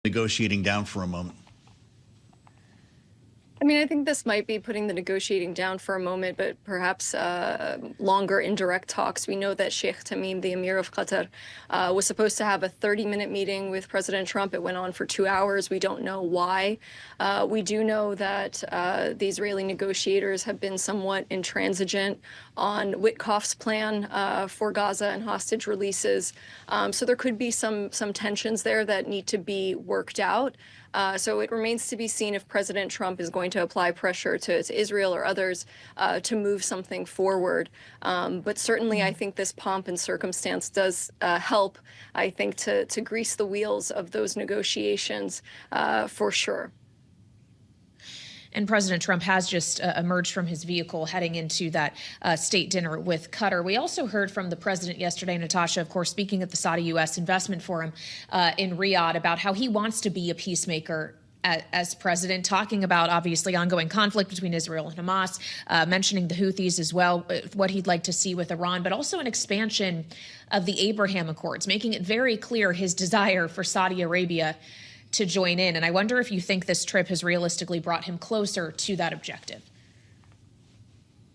negotiating down for a moment? I mean, I think this might be putting the negotiating down for a moment, but perhaps longer indirect talks. We know that Sheikh Tamim, the Emir of Qatar, was supposed to have a 30-minute meeting with President Trump. It went on for 2 hours. We don't know why. We do know that the Israeli negotiators have been somewhat intransigent on Witkoff's plan for Gaza and hostage releases. So there could be some tensions there that need to be worked out. So it remains to be seen if President Trump is going to apply pressure to Israel or others to move something forward. But certainly, I think this pomp and circumstance does help, I think, to grease the wheels of those negotiations for sure. And President Trump has just emerged from his vehicle heading into that state dinner with Qatar. We also heard from the president yesterday, Natasha, of course, speaking at the Saudi-U.S. Investment Forum in Riyadh, about how he wants to be a peacemaker as president, talking about obviously ongoing conflict between Israel and Hamas, mentioning the Houthis as well, what he'd like to see with Iran, but also an expansion of the Abraham Accords, making it very clear his desire for Saudi Arabia to join in. And I wonder if you think this trip has realistically brought him closer to that objective.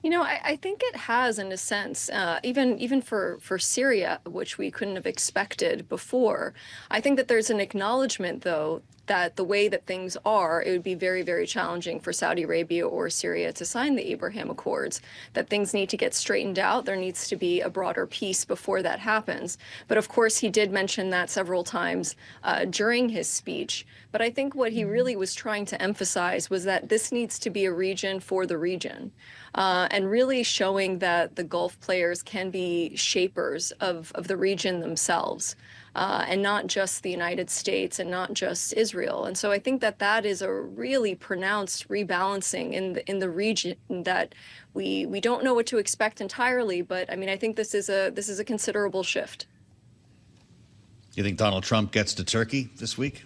You know, I think it has, in a sense, even for Syria, which we couldn't have expected before. I think that there's an acknowledgement, though, that the way that things are, it would be very, very challenging for Saudi Arabia or Syria to sign the Abraham Accords, that things need to get straightened out. There needs to be a broader peace before that happens. But of course, he did mention that several times during his speech. But I think what he really was trying to emphasize was that this needs to be a region for the region. And really showing that the Gulf players can be shapers of the region themselves. And not just the United States and not just Israel. And so I think that that is a really pronounced rebalancing in the region that we don't know what to expect entirely. But I mean, I think this is a considerable shift. You think Donald Trump gets to Turkey this week?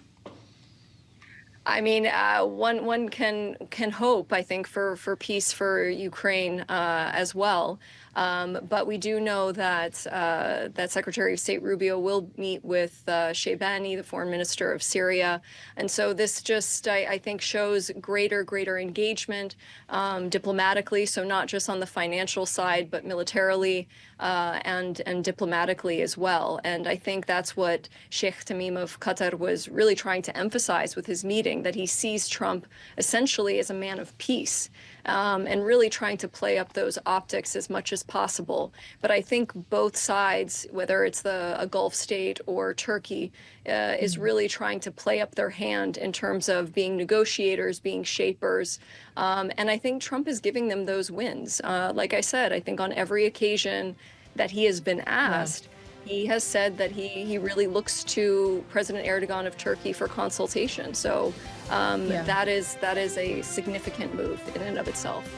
I mean, one can hope, I think, for peace for Ukraine as well. But we do know that that Secretary of State Rubio will meet with Sheibani, the foreign minister of Syria. And so this just, I think, shows greater engagement diplomatically. So not just on the financial side, but militarily and diplomatically as well. And I think that's what Sheikh Tamim of Qatar was really trying to emphasize with his meeting, that he sees Trump essentially as a man of peace. And really trying to play up those optics as much as possible. But I think both sides, whether it's a Gulf state or Turkey, is really trying to play up their hand in terms of being negotiators, being shapers. And I think Trump is giving them those wins. Like I said, I think on every occasion that he has been asked, he has said that he really looks to President Erdogan of Turkey for consultation. So that is a significant move in and of itself.